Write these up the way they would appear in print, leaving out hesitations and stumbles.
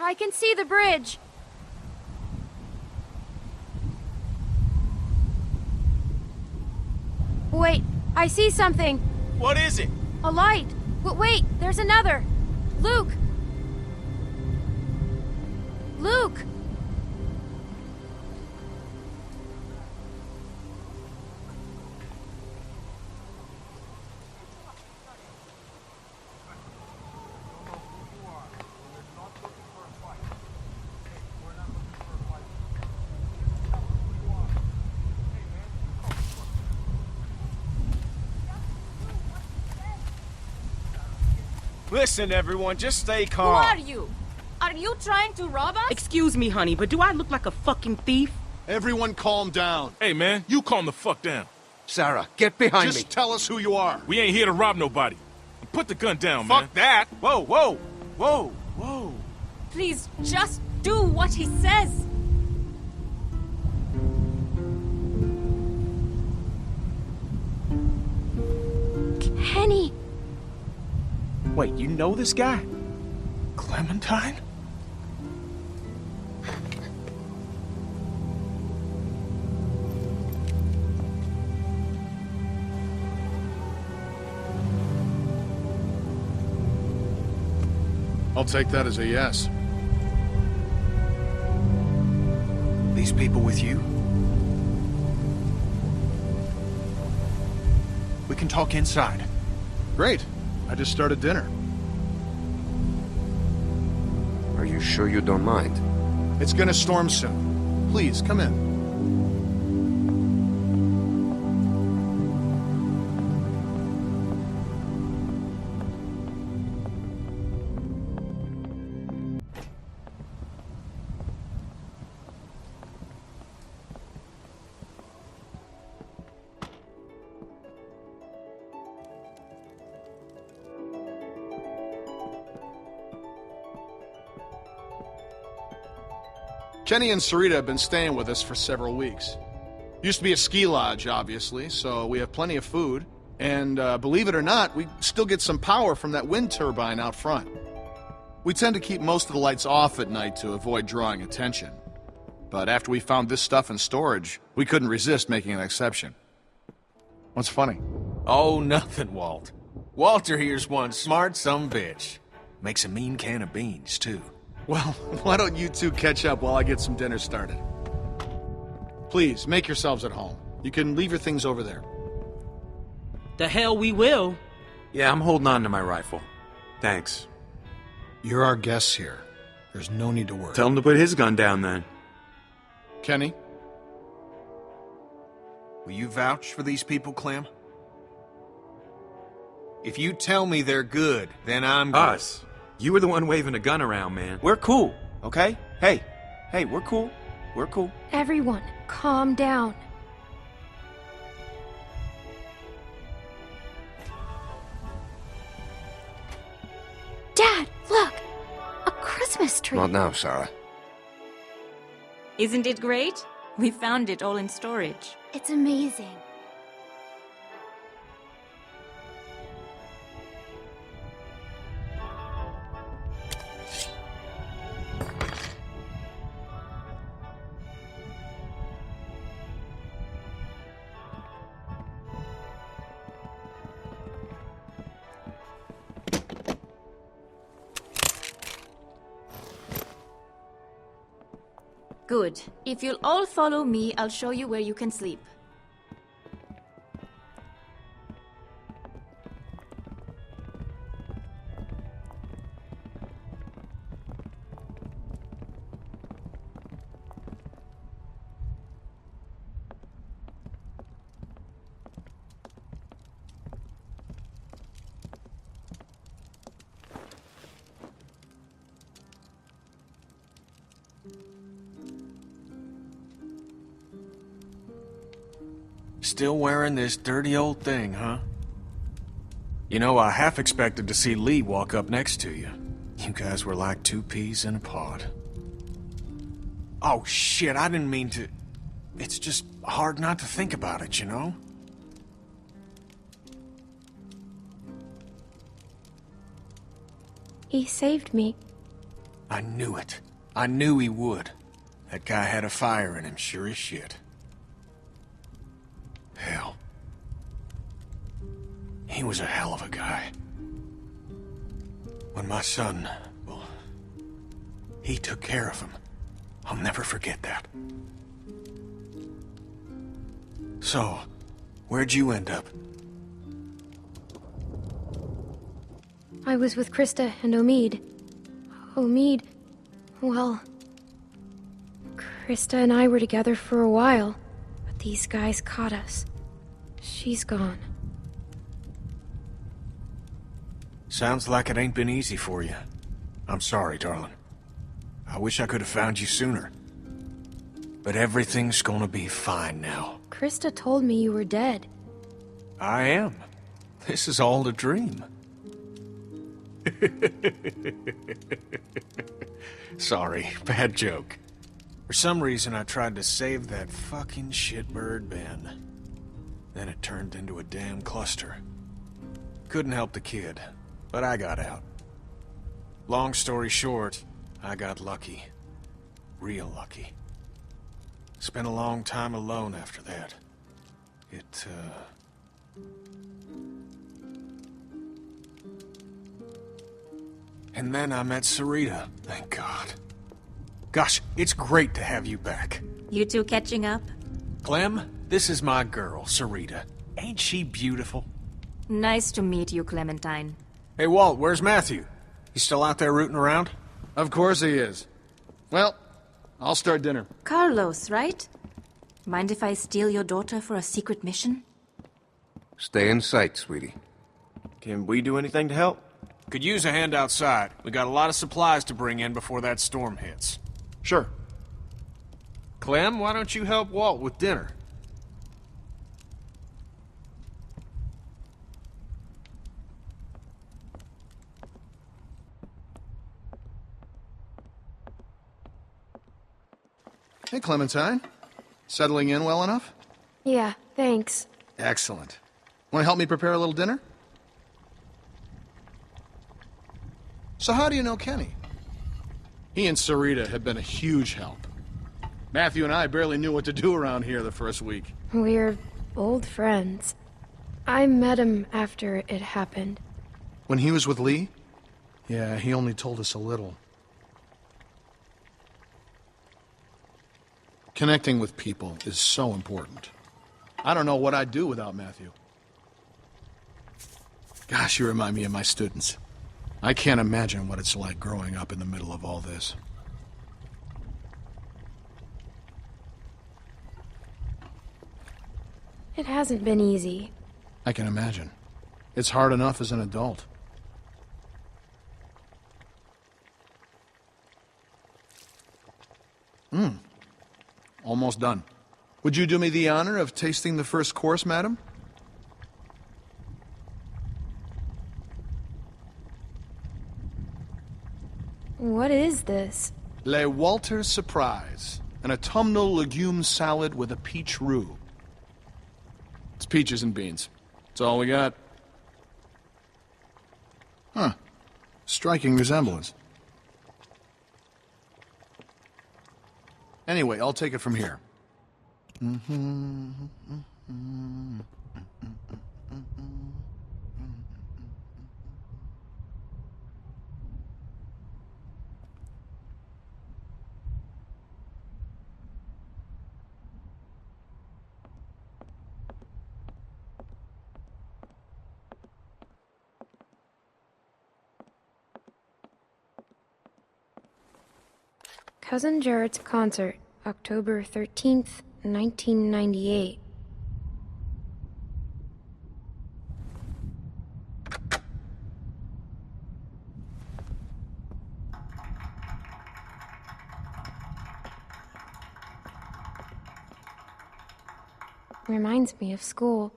I can see the bridge. Wait, I see something. What is it? A light. Wait, there's another. Luke! Luke! Listen, everyone, just stay Who calm. are you? Are you trying to rob us? Excuse me, honey, but do I look like a fucking thief? Everyone calm down. Hey, man, you calm the fuck down. Sarah, get behind me. Just tell us who you are. We ain't here to rob nobody. Put the gun down, man. Fuck that! Whoa, whoa, whoa, whoa. Please, just do what he says. Kenny! Wait, you know this guy? Clementine? I'll take that as a yes. These people with you? We can talk inside. Great. I just started dinner. Are you sure you don't mind? It's gonna storm soon. Please, come in. Kenny and Sarita have been staying with us for several weeks. Used to be a ski lodge, obviously, so we have plenty of food. And believe it or not, we still get some power from that wind turbine out front. We tend to keep most of the lights off at night to avoid drawing attention. But after we found this stuff in storage, we couldn't resist making an exception. What's funny? Oh, nothing, Walt. Walter here's one smart sumbitch. Makes a mean can of beans, too. Well, why don't you two catch up while I get some dinner started? Please, make yourselves at home. You can leave your things over there. The hell we will. Yeah, I'm holding on to my rifle. Thanks. You're our guests here. There's no need to worry. Tell him to put his gun down then. Kenny? Will you vouch for these people, Clem? If you tell me they're good, then I'm good. Us. You were the one waving a gun around, man. We're cool, okay? Hey, we're cool. We're cool. Everyone, calm down. Dad, look! A Christmas tree! Not now, Sarah. Isn't it great? We found it all in storage. It's amazing. Good. If you'll all follow me, I'll show you where you can sleep. Still wearing this dirty old thing, huh? You know, I half expected to see Lee walk up next to you. You guys were like two peas in a pod. Oh, shit, I didn't mean to... It's just hard not to think about it, you know? He saved me. I knew it. I knew he would. That guy had a fire in him, sure as shit. Hell. He was a hell of a guy. When my son, well, he took care of him. I'll never forget that. So, where'd you end up? I was with Krista and Omid. Omid, well... Krista and I were together for a while, but these guys caught us. She's gone. Sounds like it ain't been easy for you. I'm sorry, darling. I wish I could have found you sooner. But everything's gonna be fine now. Krista told me you were dead. I am. This is all a dream. Sorry, bad joke. For some reason, I tried to save that fucking shitbird Ben. Then it turned into a damn cluster. Couldn't help the kid, but I got out. Long story short, I got lucky. Real lucky. Spent a long time alone after that. And then I met Sarita, thank God. Gosh, it's great to have you back. You two catching up? Clem, this is my girl, Sarita. Ain't she beautiful? Nice to meet you, Clementine. Hey, Walt, where's Matthew? He's still out there rooting around? Of course he is. Well, I'll start dinner. Carlos, right? Mind if I steal your daughter for a secret mission? Stay in sight, sweetie. Can we do anything to help? Could use a hand outside. We got a lot of supplies to bring in before that storm hits. Sure. Clem, why don't you help Walt with dinner? Hey, Clementine. Settling in well enough? Yeah, thanks. Excellent. Want to help me prepare a little dinner? So how do you know Kenny? He and Sarita have been a huge help. Matthew and I barely knew what to do around here the first week. We're old friends. I met him after it happened. When he was with Lee? Yeah, he only told us a little. Connecting with people is so important. I don't know what I'd do without Matthew. Gosh, you remind me of my students. I can't imagine what it's like growing up in the middle of all this. It hasn't been easy. I can imagine. It's hard enough as an adult. Almost done. Would you do me the honor of tasting the first course, madam? What is this? Le Walter Surprise, an autumnal legume salad with a peach roux. It's peaches and beans. That's all we got. Huh. Striking resemblance. Anyway, I'll take it from here. Cousin Jared's concert, October 13th, 1998. Reminds me of school.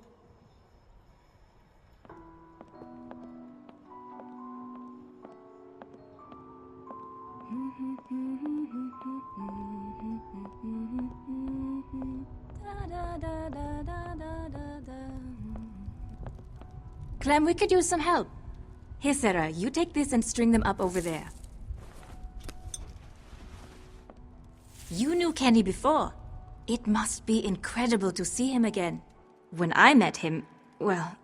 Clem, we could use some help. Here, Sarah, you take this and string them up over there. You knew Kenny before. It must be incredible to see him again. When I met him, well,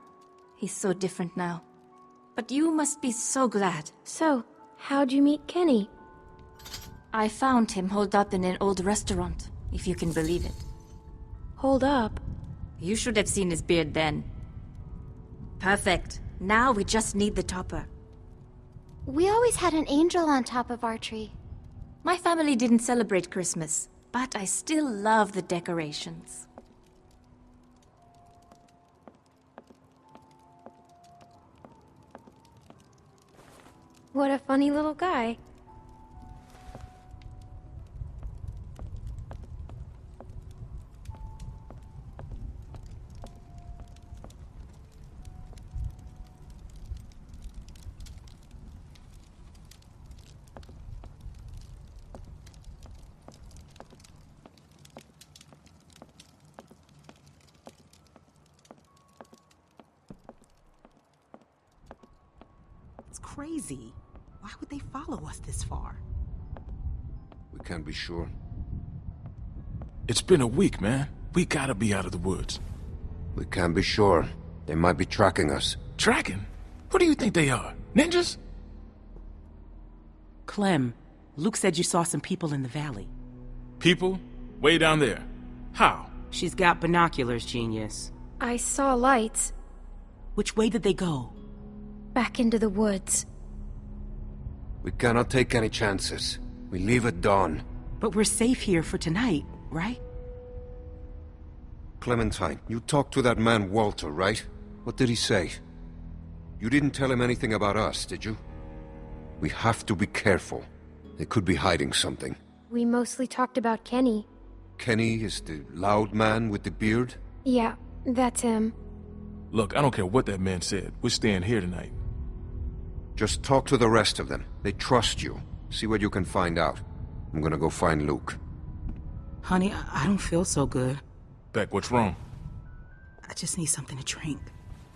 he's so different now. But you must be so glad. So, how'd you meet Kenny? I found him holed up in an old restaurant, if you can believe it. Hold up. You should have seen his beard then. Perfect. Now we just need the topper. We always had an angel on top of our tree. My family didn't celebrate Christmas, but I still love the decorations. What a funny little guy. It's crazy. Why would they follow us this far? We can't be sure. It's been a week, man. We gotta be out of the woods. We can't be sure. They might be tracking us. Tracking? Who do you think they are? Ninjas? Clem, Luke said you saw some people in the valley. People? Way down there. How? She's got binoculars, genius. I saw lights. Which way did they go? Back into the woods. We cannot take any chances. We leave at dawn. But we're safe here for tonight, right? Clementine, you talked to that man Walter, right? What did he say? You didn't tell him anything about us, did you? We have to be careful. They could be hiding something. We mostly talked about Kenny. Kenny is the loud man with the beard? Yeah, that's him. Look, I don't care what that man said. We're staying here tonight. Just talk to the rest of them. They trust you. See what you can find out. I'm gonna go find Luke. Honey, I don't feel so good. Beck, what's wrong? I just need something to drink.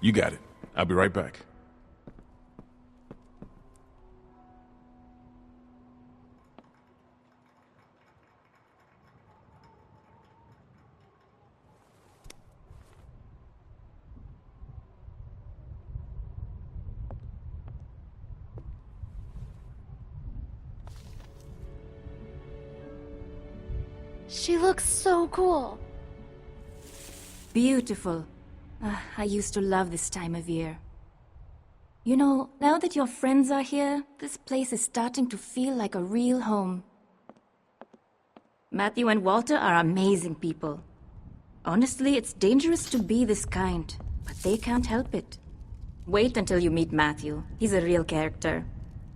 You got it. I'll be right back. She looks so cool. Beautiful. I used to love this time of year. You know, now that your friends are here, this place is starting to feel like a real home. Matthew and Walter are amazing people. Honestly, it's dangerous to be this kind, but they can't help it. Wait until you meet Matthew. He's a real character.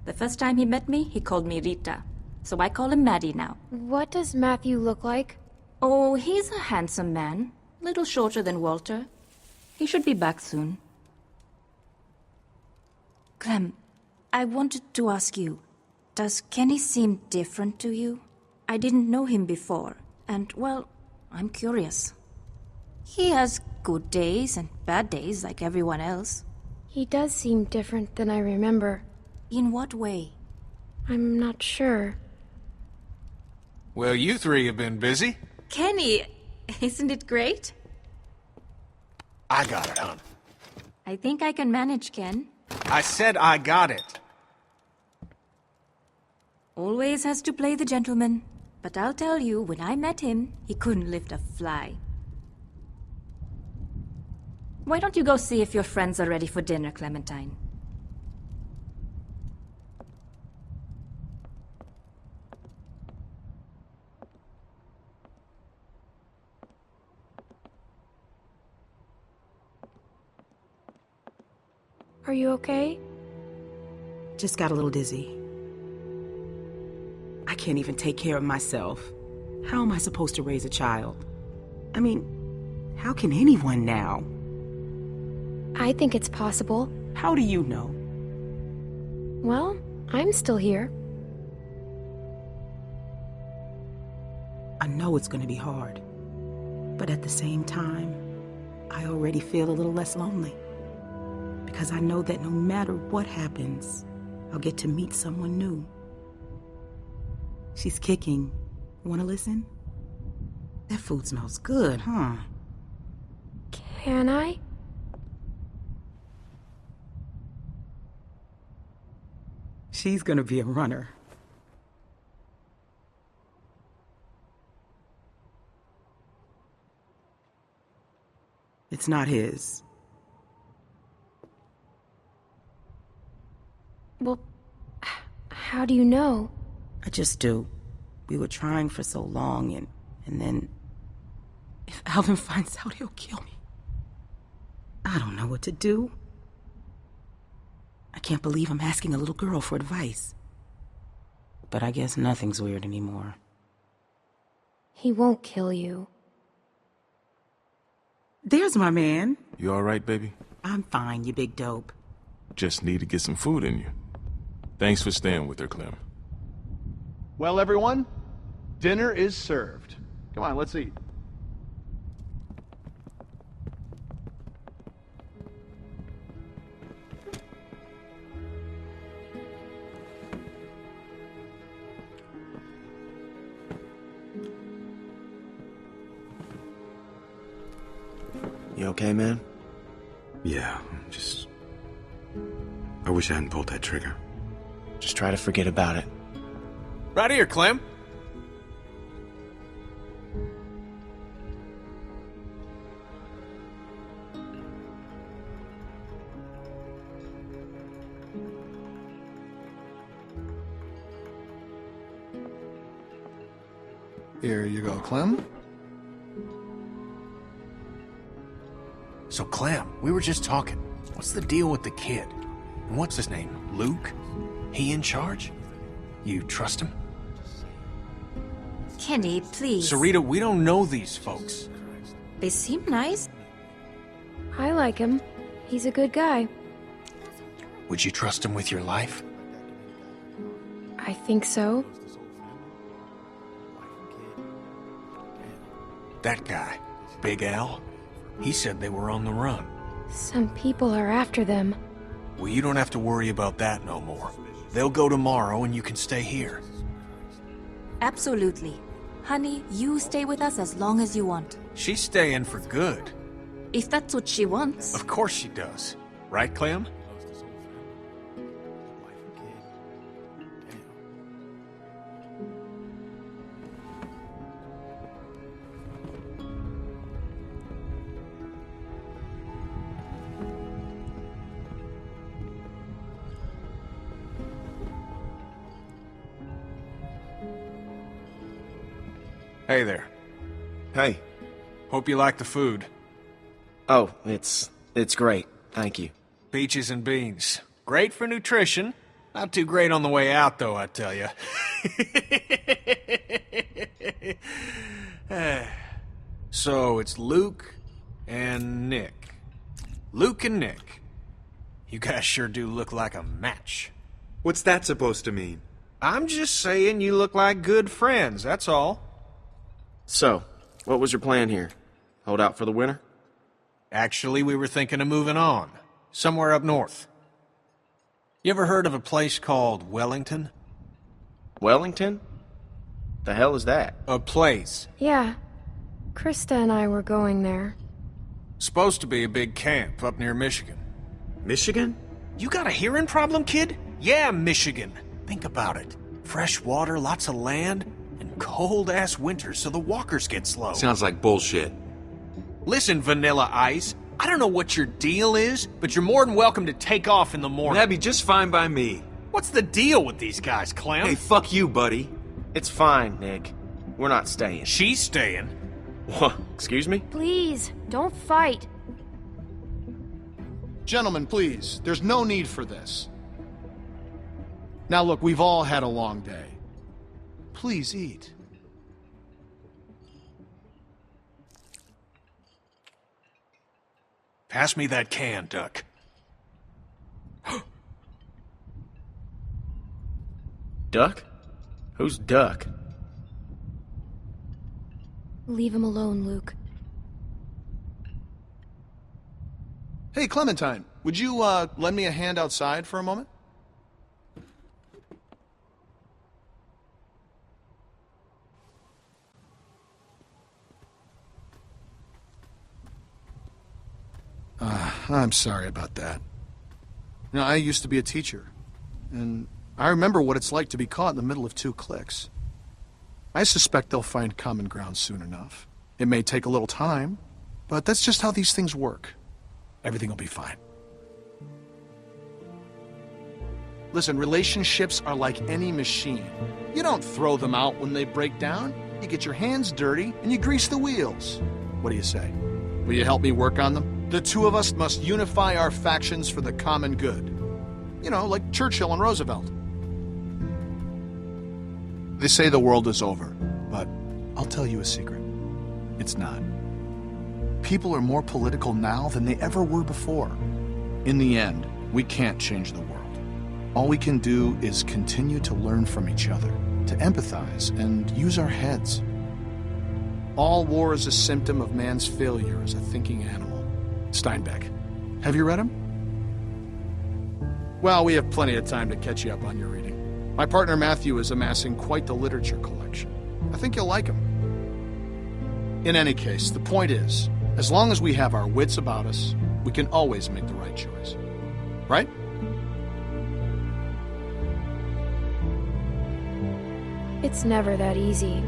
The first time he met me, he called me Rita. So I call him Maddie now. What does Matthew look like? Oh, he's a handsome man. Little shorter than Walter. He should be back soon. Clem, I wanted to ask you, does Kenny seem different to you? I didn't know him before, and, well, I'm curious. He has good days and bad days like everyone else. He does seem different than I remember. In what way? I'm not sure. Well, you three have been busy. Kenny, isn't it great? I got it, hon. I think I can manage, Ken. I said I got it. Always has to play the gentleman. But I'll tell you, when I met him, he couldn't lift a fly. Why don't you go see if your friends are ready for dinner, Clementine? Are you okay? Just got a little dizzy. I can't even take care of myself. How am I supposed to raise a child? I mean, how can anyone now? I think it's possible. How do you know? Well, I'm still here. I know it's going to be hard. But at the same time, I already feel a little less lonely. Because I know that no matter what happens, I'll get to meet someone new. She's kicking, Wanna listen? That food smells good, huh? Can I? She's gonna be a runner. It's not his. Well, how do you know? I just do. We were trying for so long, and then... If Alvin finds out, he'll kill me. I don't know what to do. I can't believe I'm asking a little girl for advice. But I guess nothing's weird anymore. He won't kill you. There's my man. You all right, baby? I'm fine, you big dope. Just need to get some food in you. Thanks for staying with her, Clem. Well, everyone, dinner is served. Come on, let's eat. You okay, man? Yeah, I wish I hadn't pulled that trigger. Just try to forget about it. Right here, Clem. Here you go, Clem. So, Clem, we were just talking. What's the deal with the kid? And what's his name? Luke? He in charge? You trust him? Kenny, please. Sarita, we don't know these folks. They seem nice. I like him. He's a good guy. Would you trust him with your life? I think so. That guy, Big Al, he said they were on the run. Some people are after them. Well, you don't have to worry about that no more. They'll go tomorrow and you can stay here. Absolutely. Honey, you stay with us as long as you want. She's staying for good. If that's what she wants. Of course she does. Right, Clem? Hey there. Hey. Hope you like the food. Oh, it's great. Thank you. Peaches and beans. Great for nutrition. Not too great on the way out, though, I tell you. So, it's Luke and Nick. Luke and Nick. You guys sure do look like a match. What's that supposed to mean? I'm just saying you look like good friends, that's all. So, what was your plan here? Hold out for the winter? Actually, we were thinking of moving on. Somewhere up north. You ever heard of a place called Wellington? Wellington? The hell is that? A place. Yeah. Krista and I were going there. Supposed to be a big camp up near Michigan. Michigan? You got a hearing problem, kid? Yeah, Michigan. Think about it. Fresh water, lots of land, and cold-ass winters so the walkers get slow. Sounds like bullshit. Listen, Vanilla Ice, I don't know what your deal is, but you're more than welcome to take off in the morning. That'd be just fine by me. What's the deal with these guys, Clem? Hey, fuck you, buddy. It's fine, Nick. We're not staying. She's staying. What? Excuse me? Please, don't fight. Gentlemen, please, there's no need for this. Now look, we've all had a long day. Please eat. Pass me that can, Duck. Duck? Who's Duck? Leave him alone, Luke. Hey, Clementine, would you, lend me a hand outside for a moment? I'm sorry about that. You know, I used to be a teacher, and I remember what it's like to be caught in the middle of two cliques. I suspect they'll find common ground soon enough. It may take a little time, but that's just how these things work. Everything will be fine. Listen, relationships are like any machine. You don't throw them out when they break down. You get your hands dirty and you grease the wheels. What do you say? Will you help me work on them? The two of us must unify our factions for the common good. You know, like Churchill and Roosevelt. They say the world is over, but I'll tell you a secret. It's not. People are more political now than they ever were before. In the end, we can't change the world. All we can do is continue to learn from each other, to empathize and use our heads. All war is a symptom of man's failure as a thinking animal. Steinbeck. Have you read him? Well, we have plenty of time to catch you up on your reading. My partner Matthew is amassing quite the literature collection. I think you'll like him. In any case, the point is, as long as we have our wits about us, we can always make the right choice. Right? It's never that easy.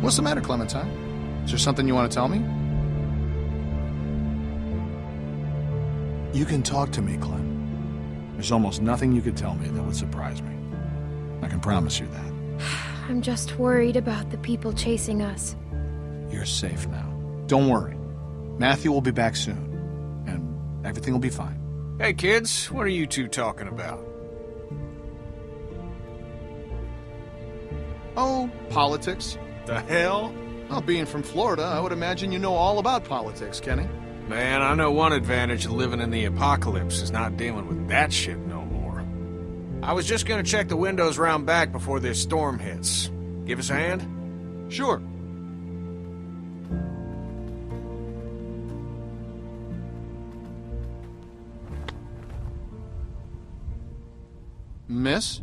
What's the matter, Clementine? Is there something you want to tell me? You can talk to me, Clem. There's almost nothing you could tell me that would surprise me. I can promise you that. I'm just worried about the people chasing us. You're safe now. Don't worry. Matthew will be back soon, and everything will be fine. Hey, kids, what are you two talking about? Oh, politics. The hell? Well, being from Florida, I would imagine you know all about politics, Kenny. Man, I know one advantage of living in the apocalypse is not dealing with that shit no more. I was just gonna check the windows round back before this storm hits. Give us a hand? Sure. Miss?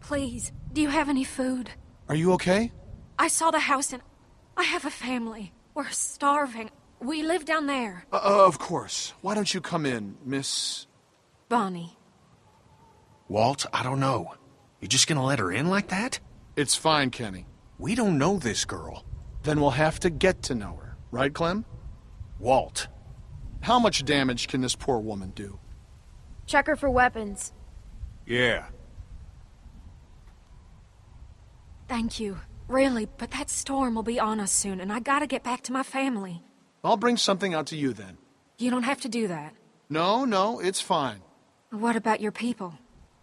Please, do you have any food? Are you okay? I saw the house and I have a family. We're starving. We live down there. Of course. Why don't you come in, Miss... Bonnie. Walt, I don't know. You just gonna let her in like that? It's fine, Kenny. We don't know this girl. Then we'll have to get to know her. Right, Clem? Walt. How much damage can this poor woman do? Check her for weapons. Yeah. Thank you. Really, but that storm will be on us soon, and I gotta get back to my family. I'll bring something out to you then. You don't have to do that. No, it's fine. What about your people?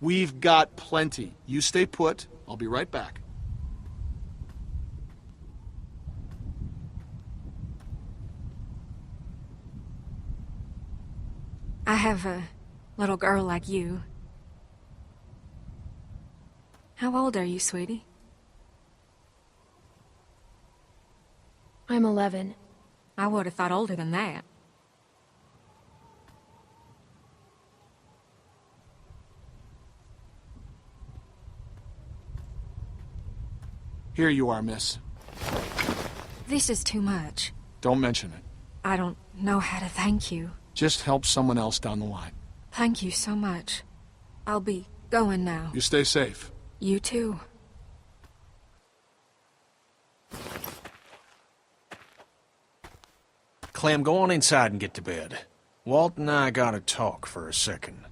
We've got plenty. You stay put. I'll be right back. I have a little girl like you. How old are you, sweetie? I'm 11. I would have thought older than that. Here you are, miss. This is too much. Don't mention it. I don't know how to thank you. Just help someone else down the line. Thank you so much. I'll be going now. You stay safe. You too. Clem, go on inside and get to bed. Walt and I gotta talk for a second.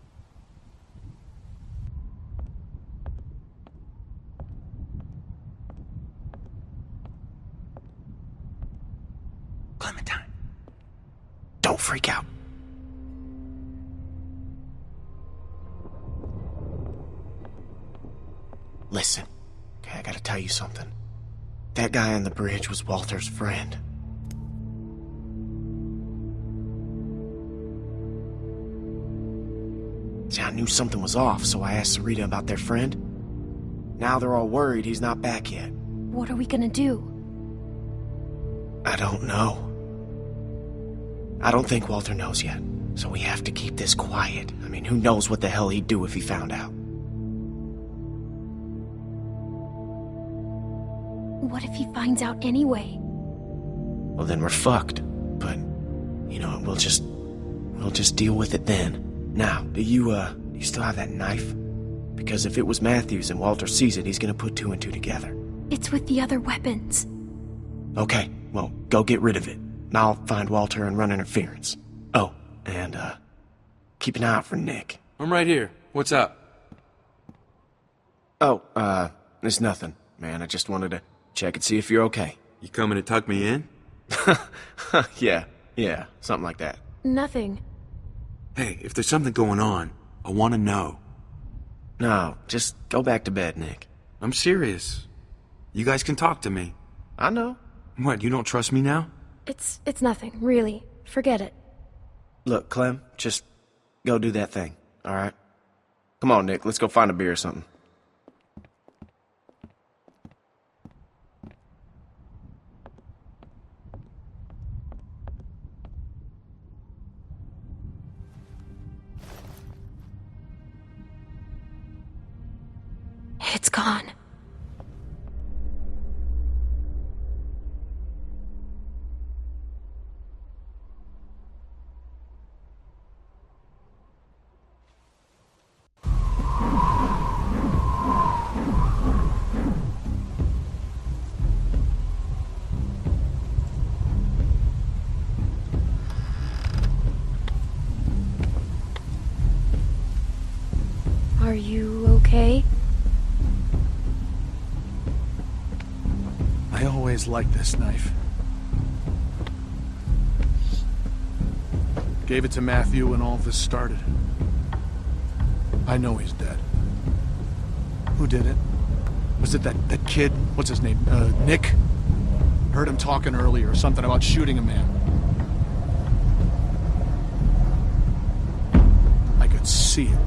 Clementine, don't freak out. Listen, okay, I gotta tell you something. That guy on the bridge was Walter's friend. See, I knew something was off, so I asked Sarita about their friend. Now they're all worried he's not back yet. What are we gonna do? I don't know. I don't think Walter knows yet, so we have to keep this quiet. I mean, who knows what the hell he'd do if he found out. What if he finds out anyway? Well, then we're fucked. But, you know, we'll just deal with it then. Now, do you still have that knife? Because if it was Matthews and Walter sees it, he's gonna put two and two together. It's with the other weapons. Okay, well, go get rid of it. And I'll find Walter and run interference. Oh, and, keep an eye out for Nick. I'm right here. What's up? Oh, it's nothing, man. I just wanted to check and see if you're okay. You coming to tuck me in? Yeah, something like that. Nothing. Hey, if there's something going on, I want to know. No, just go back to bed, Nick. I'm serious. You guys can talk to me. I know. What, you don't trust me now? It's nothing, really. Forget it. Look, Clem, just go do that thing, alright? Come on, Nick, let's go find a beer or something. It's gone. Are you okay? I always liked this knife. Gave it to Matthew when all this started. I know he's dead. Who did it? Was it that kid? What's his name? Nick? Heard him talking earlier, something about shooting a man. I could see it.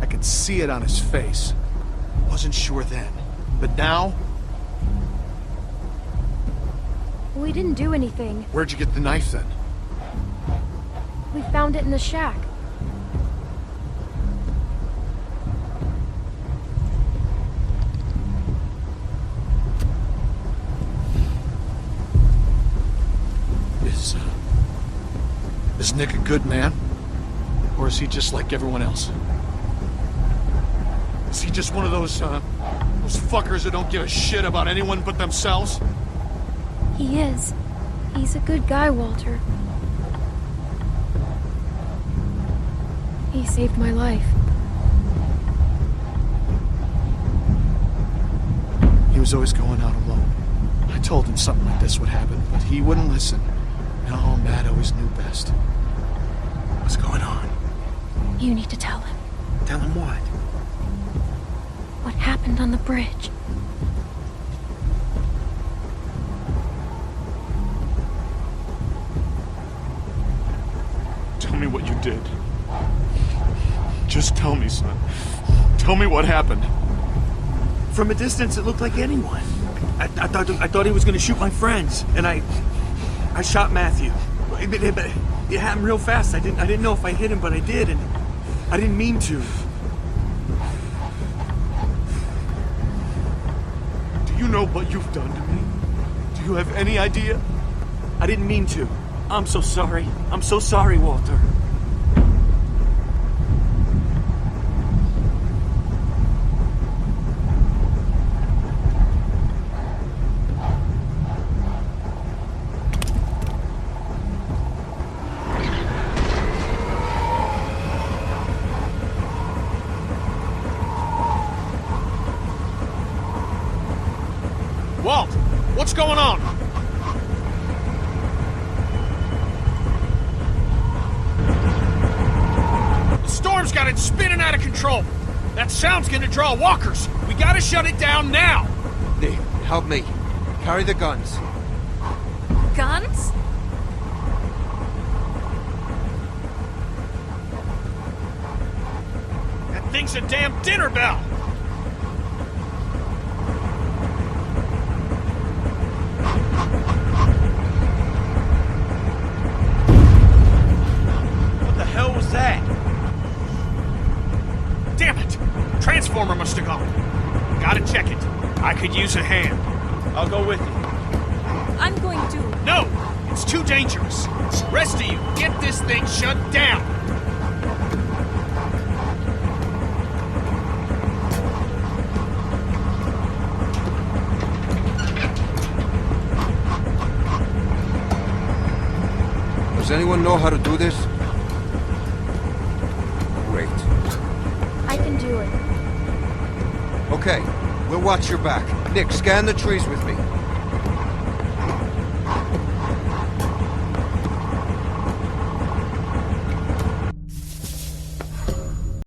I could see it on his face. Wasn't sure then. But now? We didn't do anything. Where'd you get the knife then? We found it in the shack. Is Nick a good man? Or is he just like everyone else? Is he just one of those fuckers that don't give a shit about anyone but themselves? He is. He's a good guy, Walter. He saved my life. He was always going out alone. I told him something like this would happen, but he wouldn't listen. No, Matt always knew best. What's going on? You need to tell him. Tell him what? What happened on the bridge. Tell me what you did. Just tell me, son. Tell me what happened. From a distance, it looked like anyone. I thought he was going to shoot my friends, and I shot Matthew. It happened real fast. I didn't know if I hit him, but I did, and I didn't mean to. Do you know what you've done to me? Do you have any idea? I didn't mean to. I'm so sorry. I'm so sorry, Walter. Walt, what's going on? The storm's got it spinning out of control. That sound's gonna draw walkers. We gotta shut it down now. Nick, help me. Carry the guns. Guns? That thing's a damn dinner bell. What the hell was that? Damn it! Transformer must have gone. Gotta check it. I could use a hand. I'll go with you. I'm going to. No! It's too dangerous. Rest of you, get this thing shut down! Does anyone know how to do this? Great. I can do it. Okay, we'll watch your back. Nick, scan the trees with me.